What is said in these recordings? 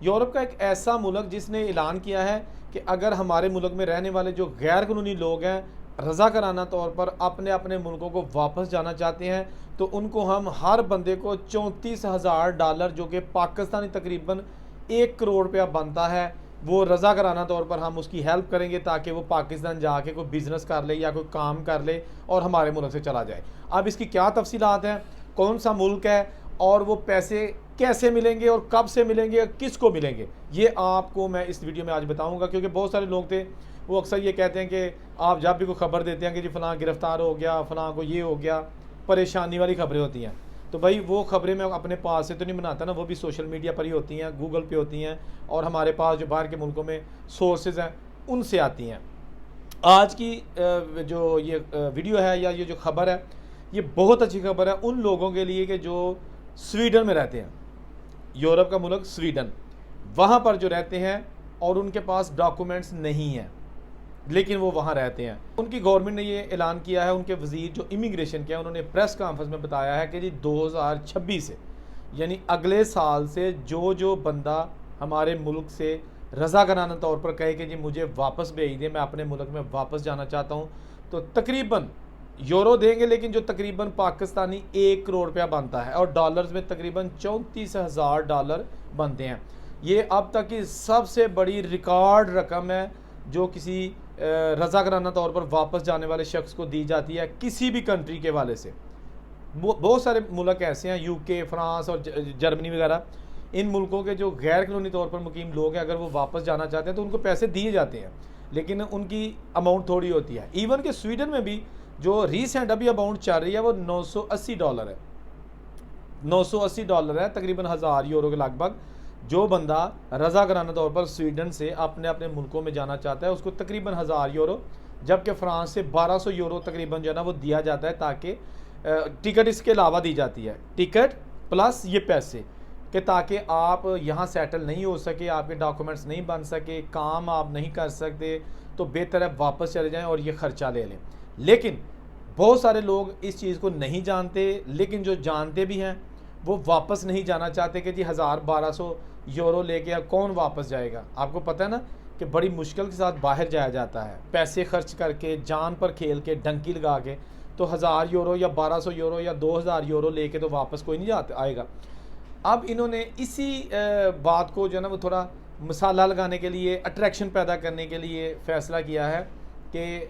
Europe का एक ऐसा मुल्क जिसने ऐलान किया है कि अगर हमारे मुल्क में रहने वाले जो गैर कानूनी लोग हैं रज़ाकाराना तौर पर अपने अपने मुल्कों को वापस जाना चाहते हैं, तो उनको हम हर बंदे को $34,000 जो कि पाकिस्तानी तकरीबन 1 करोड़ रुपया बनता है, वो रज़ाकाराना तौर पर हम उसकी हेल्प करेंगे ताकि वो पाकिस्तान जाके कोई बिज़नेस कर ले या कोई काम कर ले और हमारे मुल्क से चला जाए। अब इसकी क्या तफसीलात हैं, कौन सा मुल्क है और वो पैसे कैसे मिलेंगे और कब से मिलेंगे, किसको मिलेंगे, ये आपको मैं इस वीडियो में आज बताऊंगा। क्योंकि बहुत सारे लोग थे वो अक्सर ये कहते हैं कि आप जब भी कोई ख़बर देते हैं कि जी फ़लाँ गिरफ़्तार हो गया, फ़लाँ को ये हो गया, परेशानी वाली खबरें होती हैं। तो भाई वो खबरें मैं अपने पास से तो नहीं बनाता ना, वो भी सोशल मीडिया पर ही होती हैं, गूगल पे होती हैं और हमारे पास जो बाहर के मुल्कों में सोर्सेज हैं उनसे आती हैं। आज की जो ये वीडियो है या ये जो खबर है, ये बहुत अच्छी खबर है उन लोगों के लिए कि जो स्वीडन में रहते हैं, यूरोप का मुल्क स्वीडन, वहाँ पर जो रहते हैं और उनके पास डॉक्यूमेंट्स नहीं हैं लेकिन वो वहाँ रहते हैं। उनकी गवर्नमेंट ने ये ऐलान किया है, उनके वज़ीर जो इमिग्रेशन के हैं उन्होंने प्रेस कॉन्फ्रेंस में बताया है कि जी 2026 से यानी अगले साल से जो बंदा हमारे मुल्क से रज़ाकाराना तौर पर कहे कि जी मुझे वापस भेज दें, मैं अपने मुल्क में वापस जाना चाहता हूँ, तो तकरीबन यूरो देंगे, लेकिन जो तकरीबन पाकिस्तानी 1 करोड़ रुपया बनता है और डॉलर्स में तकरीबन $34,000 बनते हैं। ये अब तक की सबसे बड़ी रिकॉर्ड रकम है जो किसी रज़ाकाराना तौर पर वापस जाने वाले शख्स को दी जाती है किसी भी कंट्री के वाले से। बहुत सारे मुल्क ऐसे हैं, यूके, फ्रांस और जर्मनी वगैरह, इन मुल्कों के जो गैर कानूनी तौर पर मुकीम लोग हैं अगर वो वापस जाना चाहते हैं तो उनको पैसे दिए जाते हैं, लेकिन उनकी अमाउंट थोड़ी होती है। इवन के स्वीडन में भी जो रीसेंट अभी अमाउंट चल रही है वो $980 है, $980 है, तकरीबन 1000 यूरो के लगभग। जो बंदा रज़ाकाराना तौर पर स्वीडन से अपने अपने मुल्कों में जाना चाहता है उसको तकरीबन 1000 यूरो, जबकि फ्रांस से 1200 यूरो तकरीबन जो है ना वो दिया जाता है, ताकि टिकट इसके अलावा दी जाती है, टिकट प्लस ये पैसे कि ताकि आप यहाँ सेटल नहीं हो सके, आपके डॉक्यूमेंट्स नहीं बन सके, काम आप नहीं कर सकते, तो बेहतर है वापस चले जाएं और ये ख़र्चा ले लें। लेकिन बहुत सारे लोग इस चीज़ को नहीं जानते, लेकिन जो जानते भी हैं वो वापस नहीं जाना चाहते कि जी 1000-1200 यूरो लेके अब कौन वापस जाएगा। आपको पता है ना कि बड़ी मुश्किल के साथ बाहर जाया जाता है, पैसे खर्च करके, जान पर खेल के, डंकी लगा के, तो 1000 यूरो या 1200 यूरो या 2000 यूरो लेके तो वापस कोई नहीं जाता आएगा। अब इन्होंने इसी बात को जो है ना वो थोड़ा मसाला लगाने के लिए, अट्रैक्शन पैदा करने के लिए फ़ैसला किया है कि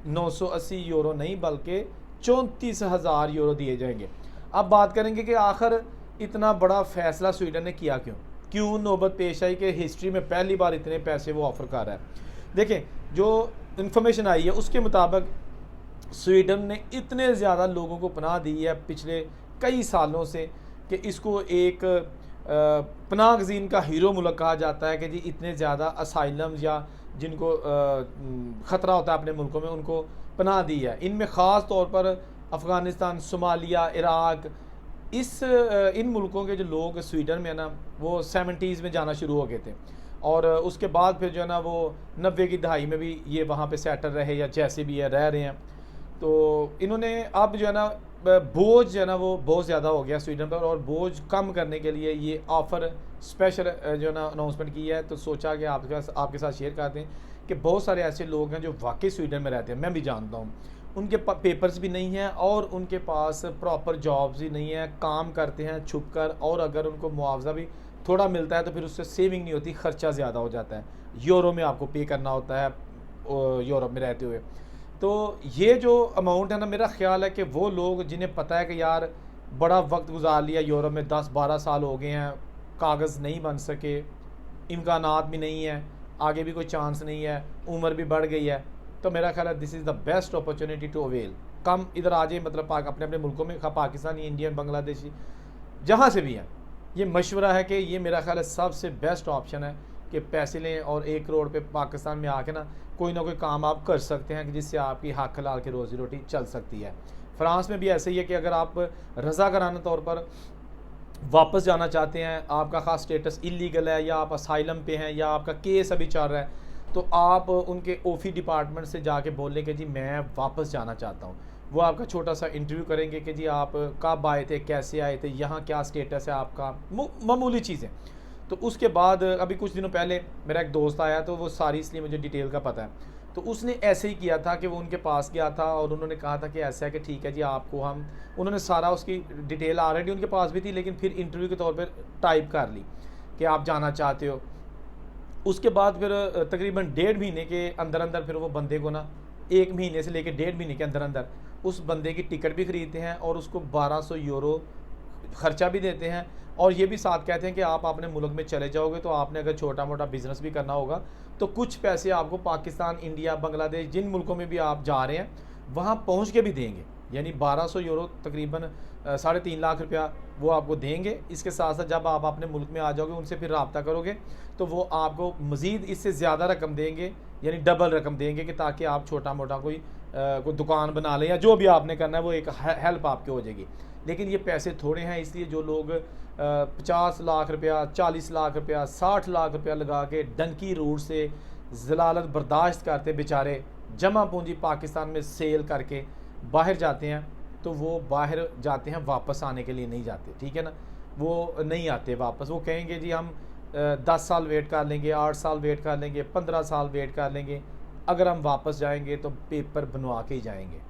980 यूरो नहीं बल्कि 34,000 यूरो दिए जाएंगे। अब बात करेंगे कि आखिर इतना बड़ा फ़ैसला स्वीडन ने किया क्यों नौबत पेश आई कि हिस्ट्री में पहली बार इतने पैसे वो ऑफ़र कर रहा है। देखें, जो इन्फॉर्मेशन आई है उसके मुताबिक स्वीडन ने इतने ज़्यादा लोगों को पनाह दी है पिछले कई सालों से कि इसको एक पनाह गज़ीन का हीरो मुल्क कहा जाता है कि जी इतने ज़्यादा असाइलम्स या जिनको ख़तरा होता है अपने मुल्कों में उनको पनाह दी है। इनमें ख़ास तौर पर अफ़गानिस्तान, सोमालिया, इराक़, इन मुल्कों के जो लोग स्वीडन में है ना वो 70s में जाना शुरू हो गए थे और उसके बाद फिर जो है ना वो 90 की दहाई में भी ये वहाँ पे सेटल रहे या जैसे भी है रह रहे हैं। तो इन्होंने अब जो है ना बोझ जो है ना वो बहुत ज़्यादा हो गया स्वीडन पर, और बोझ कम करने के लिए ये ऑफ़र स्पेशल जो है ना अनाउंसमेंट की है। तो सोचा कि आपके साथ शेयर करते हैं कि बहुत सारे ऐसे लोग हैं जो वाकई स्वीडन में रहते हैं, मैं भी जानता हूँ, उनके पेपर्स भी नहीं हैं और उनके पास प्रॉपर जॉब्स भी नहीं है, काम करते हैं छुप कर, और अगर उनको मुआवजा भी थोड़ा मिलता है तो फिर उससे सेविंग नहीं होती, ख़र्चा ज़्यादा हो जाता है, यूरो में आपको पे करना होता है यूरोप में रहते हुए। तो ये जो अमाउंट है ना, मेरा ख़्याल है कि वो लोग जिन्हें पता है कि यार बड़ा वक्त गुजार लिया यूरोप में, 10-12 साल हो गए हैं, कागज़ नहीं बन सके, इम्कानात भी नहीं है, आगे भी कोई चांस नहीं है, उम्र भी बढ़ गई है, तो मेरा ख्याल है this is the best opportunity to avail. Come इधर आ जाए, मतलब अपने अपने मुल्कों में, पाकिस्तानी, इंडियन, बांग्लादेशी, जहाँ से भी हैं, ये मशवरा है कि ये मेरा ख्याल है सबसे बेस्ट ऑप्शन है कि पैसे लें और 1 करोड़ पे पाकिस्तान में आके ना कोई काम आप कर सकते हैं कि जिससे आपकी हक हलाल की रोज़ी रोटी चल सकती है। फ्रांस में भी ऐसे ही है कि अगर आप रज़ाकाराना तौर पर वापस जाना चाहते हैं, आपका ख़ास स्टेटस इलीगल है या आप असाइलम पे हैं या आपका केस अभी चल रहा है, तो आप उनके ओफी डिपार्टमेंट से जाके बोलें कि जी मैं वापस जाना चाहता हूँ। वो आपका छोटा सा इंटरव्यू करेंगे कि जी आप कब आए थे, कैसे आए थे, यहाँ क्या स्टेटस है आपका, मामूली चीज़ें। तो उसके बाद अभी कुछ दिनों पहले मेरा एक दोस्त आया, तो वो सारी इसलिए मुझे डिटेल का पता है, तो उसने ऐसे ही किया था कि वो उनके पास गया था और उन्होंने कहा था कि ऐसा है कि ठीक है जी आपको हम, उन्होंने सारा उसकी डिटेल ऑलरेडी उनके पास भी थी, लेकिन फिर इंटरव्यू के तौर पर टाइप कर ली कि आप जाना चाहते हो। उसके बाद फिर तकरीबन 1.5 महीने के अंदर अंदर फिर वो बंदे को ना, 1 महीने से लेकर 1.5 महीने के अंदर अंदर उस बंदे की टिकट भी ख़रीदते हैं और उसको 1200 यूरो ख़र्चा भी देते हैं। और ये भी साथ कहते हैं कि आप अपने मुल्क में चले जाओगे तो आपने अगर छोटा मोटा बिज़नेस भी करना होगा तो कुछ पैसे आपको पाकिस्तान, इंडिया, बांग्लादेश, जिन मुल्कों में भी आप जा रहे हैं वहाँ पहुँच के भी देंगे। यानी 1200 यूरो तकरीबन 3.5 लाख रुपया वो आपको देंगे। इसके साथ साथ जब आप अपने मुल्क में आ जाओगे उनसे फिर रब्ता करोगे तो वो आपको मज़ीद इससे ज़्यादा रकम देंगे, यानी डबल रकम देंगे, कि ताकि आप छोटा मोटा कोई दुकान बना लें या जो भी आपने करना है वो एक हेल्प आपकी हो जाएगी। लेकिन ये पैसे थोड़े हैं, इसलिए जो लोग 50 लाख रुपया, 40 लाख रुपया, 60 लाख रुपया लगा के डंकी रूट से ज़लालत बर्दाश्त करते बेचारे जमा पूंजी पाकिस्तान में सेल करके बाहर जाते हैं, तो वो बाहर जाते हैं, वापस आने के लिए नहीं जाते, ठीक है ना। वो नहीं आते वापस, वो कहेंगे जी हम 10 साल वेट कर लेंगे, 8 साल वेट कर लेंगे, 15 साल वेट कर लेंगे, अगर हम वापस जाएंगे तो पेपर बनवा के ही जाएंगे।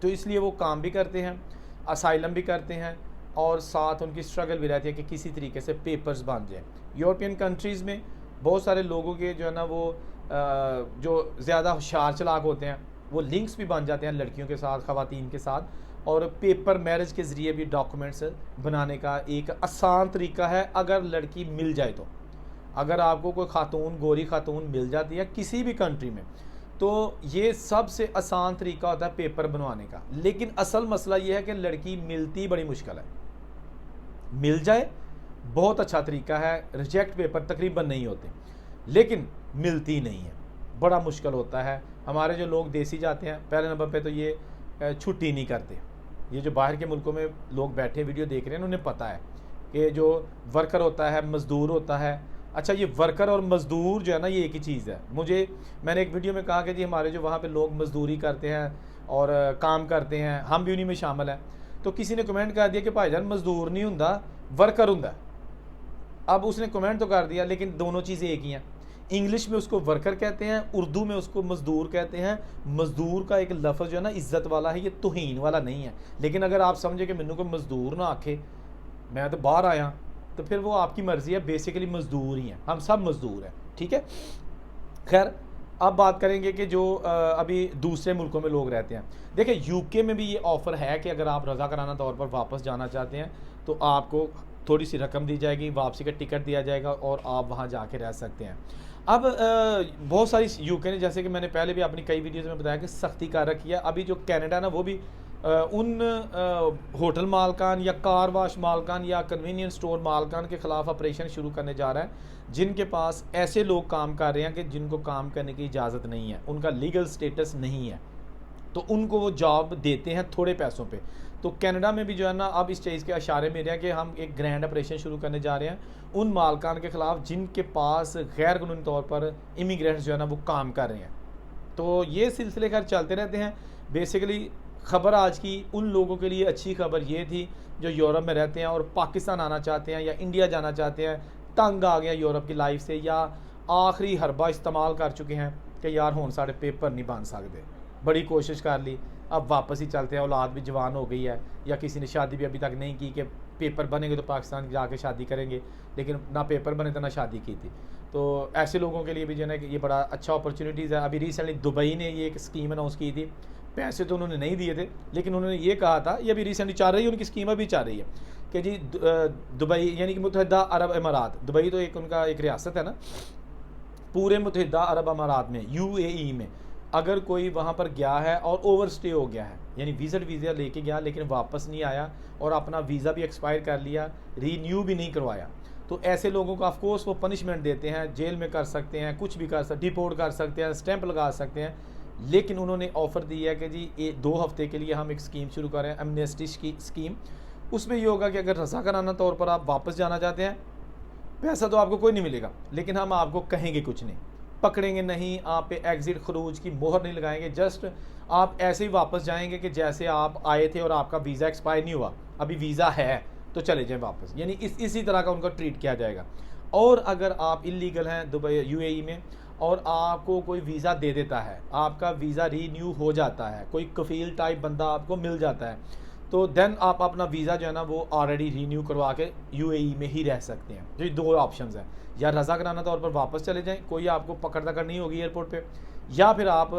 तो इसलिए वो काम भी करते हैं, असाइलम भी करते हैं, और साथ उनकी स्ट्रगल भी रहती है कि किसी तरीके से पेपर्स बन जाए। यूरोपियन कंट्रीज़ में बहुत सारे लोगों के जो है ना वो जो ज़्यादा होशियार चलाक होते हैं वो लिंक्स भी बन जाते हैं लड़कियों के साथ, ख़वातीन के साथ, और पेपर मैरिज के ज़रिए भी डॉक्यूमेंट्स बनाने का एक आसान तरीका है अगर लड़की मिल जाए तो। अगर आपको कोई खातून, गोरी खातून मिल जाती है किसी भी कंट्री में, तो ये सबसे आसान तरीका होता है पेपर बनवाने का। लेकिन असल मसला ये है कि लड़की मिलती बड़ी मुश्किल है। मिल जाए बहुत अच्छा तरीका है, रिजेक्ट पेपर तकरीबन नहीं होते, लेकिन मिलती नहीं है, बड़ा मुश्किल होता है। हमारे जो लोग देसी जाते हैं पहले नंबर पे तो ये छुट्टी नहीं करते। ये जो बाहर के मुल्कों में लोग बैठे वीडियो देख रहे हैं उन्हें पता है कि जो वर्कर होता है, मज़दूर होता है, अच्छा ये वर्कर और मज़दूर जो है ना ये एक ही चीज़ है। मैंने एक वीडियो में कहा कि जी हमारे जो वहाँ पे लोग मज़दूरी करते हैं और काम करते हैं, हम भी उन्हीं में शामिल हैं। तो किसी ने कमेंट कर दिया कि भाईजान मज़दूर नहीं हुंदा, वर्कर हुंदा। अब उसने कमेंट तो कर दिया, लेकिन दोनों चीज़ें एक ही हैं। इंग्लिश में उसको वर्कर कहते हैं, उर्दू में उसको मज़दूर कहते हैं। मज़दूर का एक लफ्ज़ जो है ना इज़्ज़त वाला है, ये तौहीन वाला नहीं है। लेकिन अगर आप समझे कि मैनू कोई मज़दूर ना आखे, मैं तो बाहर आया, तो फिर वो आपकी मर्ज़ी है, बेसिकली मज़दूर ही हैं, हम सब मज़दूर हैं, ठीक है। खैर अब बात करेंगे कि जो अभी दूसरे मुल्कों में लोग रहते हैं। देखिए यूके में भी ये ऑफ़र है कि अगर आप रज़ाकाराना तौर पर वापस जाना चाहते हैं तो आपको थोड़ी सी रकम दी जाएगी, वापसी का टिकट दिया जाएगा और आप वहाँ जाके रह सकते हैं। अब बहुत सारी यूके ने, जैसे कि मैंने पहले भी अपनी कई वीडियोज़ में बताया कि सख्ती कर रखी है। अभी जो कनाडा ना वो भी उन होटल मालकान या कार वाश मालकान या कन्वीनियंस स्टोर मालकान के ख़िलाफ़ ऑपरेशन शुरू करने जा रहा है जिनके पास ऐसे लोग काम कर रहे हैं कि जिनको काम करने की इजाज़त नहीं है, उनका लीगल स्टेटस नहीं है, तो उनको वो जॉब देते हैं थोड़े पैसों पे। तो कनाडा में भी जो है ना अब इस चीज़ के इशारे में रहे हैं कि हम एक ग्रैंड ऑपरेशन शुरू करने जा रहे हैं उन मालकान के ख़िलाफ़ जिनके पास गैर कानूनी तौर पर इमिग्रेंट्स जो है ना वो काम कर रहे हैं। तो ये सिलसिले खैर चलते रहते हैं। बेसिकली ख़बर आज की उन लोगों के लिए अच्छी खबर ये थी जो यूरोप में रहते हैं और पाकिस्तान आना चाहते हैं या इंडिया जाना चाहते हैं, तंग आ गया यूरोप की लाइफ से, या आखिरी हरबा इस्तेमाल कर चुके हैं कि यार हुण साढ़े पेपर नहीं बन सकते, बड़ी कोशिश कर ली, अब वापस ही चलते हैं, औलाद भी जवान हो गई है, या किसी ने शादी भी अभी तक नहीं की कि पेपर बनेंगे तो पाकिस्तान जाके शादी करेंगे, लेकिन ना पेपर बने तो ना शादी की थी। तो ऐसे लोगों के लिए भी जो है ये बड़ा अच्छा अपॉर्चुनिटीज़ है। अभी रिसेंटली दुबई ने ये एक स्कीम अनाउंस की थी, पैसे तो उन्होंने नहीं दिए थे, लेकिन उन्होंने ये कहा था, ये अभी रिसेंटली चल रही है, उनकी स्कीम अभी चल रही है कि जी दुबई यानी कि मुत्तहिदा अरब अमारात, दुबई तो एक उनका एक रियासत है ना, पूरे मुत्तहिदा अरब अमारात में UAE में अगर कोई वहाँ पर गया है और ओवर स्टे हो गया है, यानी वीज़ा लेके गया लेकिन वापस नहीं आया और अपना वीज़ा भी एक्सपायर कर लिया, रीन्यू भी नहीं करवाया, तो ऐसे लोगों को ऑफ कोर्स वो पनिशमेंट देते हैं, जेल में कर सकते हैं, कुछ भी कर सकते, डिपोर्ट कर सकते हैं, स्टैंप लगा सकते हैं। लेकिन उन्होंने ऑफ़र दिया है कि जी 2 हफ्ते के लिए हम एक स्कीम शुरू कर रहे हैं, एमनेस्टी की स्कीम। उसमें ये होगा कि अगर रज़ाकाराना तौर पर आप वापस जाना चाहते हैं, पैसा तो आपको कोई नहीं मिलेगा, लेकिन हम आपको कहेंगे कुछ नहीं, पकड़ेंगे नहीं, आप पे एग्ज़िट खरूज की मोहर नहीं लगाएंगे, जस्ट आप ऐसे ही वापस जाएंगे कि जैसे आप आए थे और आपका वीज़ा एक्सपायर नहीं हुआ, अभी वीज़ा है तो चले जाएं वापस, यानी इसी तरह का उनका ट्रीट किया जाएगा। और अगर आप इलीगल हैं दुबई यूएई में और आपको कोई वीज़ा दे देता है, आपका वीज़ा रीन्यू हो जाता है, कोई कफील टाइप बंदा आपको मिल जाता है, तो देन आप अपना वीज़ा जो है ना वो ऑलरेडी रीन्यू करवा के यूएई में ही रह सकते हैं। जो दो ऑप्शंस हैं, या रज़ाकाराना तौर पर वापस चले जाएं, कोई आपको पकड़ दकड़ नहीं होगी एयरपोर्ट पे, या फिर आप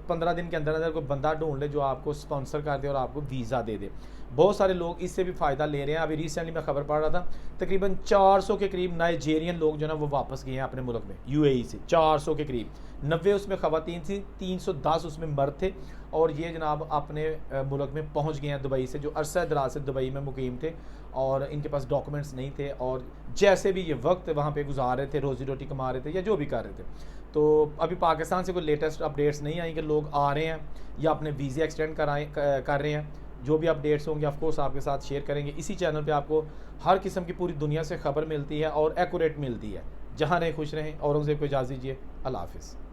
15 दिन के अंदर अंदर कोई बंदा ढूंढ ले जो आपको स्पॉन्सर कर दे और आपको वीज़ा दे दे। बहुत सारे लोग इससे भी फ़ायदा ले रहे हैं। अभी रिसेंटली मैं खबर पढ़ रहा था, तकरीबन 400 के करीब नाइजेरियन लोग जो है ना वो वापस गए हैं अपने मुल्क में यूएई से, 400 के करीब, 90 उसमें ख़वातीन थी, 310 उसमें मर्द थे, और ये जनाब अपने मुल्क में पहुंच गए हैं दुबई से, जो अरसा दराज से दुबई में मुकीम थे और इनके पास डॉक्यूमेंट्स नहीं थे, और जैसे भी ये वक्त वहाँ पे गुजार रहे थे, रोज़ी रोटी कमा रहे थे या जो भी कर रहे थे। तो अभी पाकिस्तान से कोई लेटेस्ट अपडेट्स नहीं आई कि लोग आ रहे हैं या अपने वीज़े एक्सटेंड कर रहे हैं। जो भी अपडेट्स होंगे ऑफकोर्स आपके साथ शेयर करेंगे। इसी चैनल पे आपको हर किस्म की पूरी दुनिया से खबर मिलती है और एक्यूरेट मिलती है। जहाँ रहें खुश रहें। औरंगज़ेब को इजाज़त दीजिए। अल्लाह हाफ़िज़।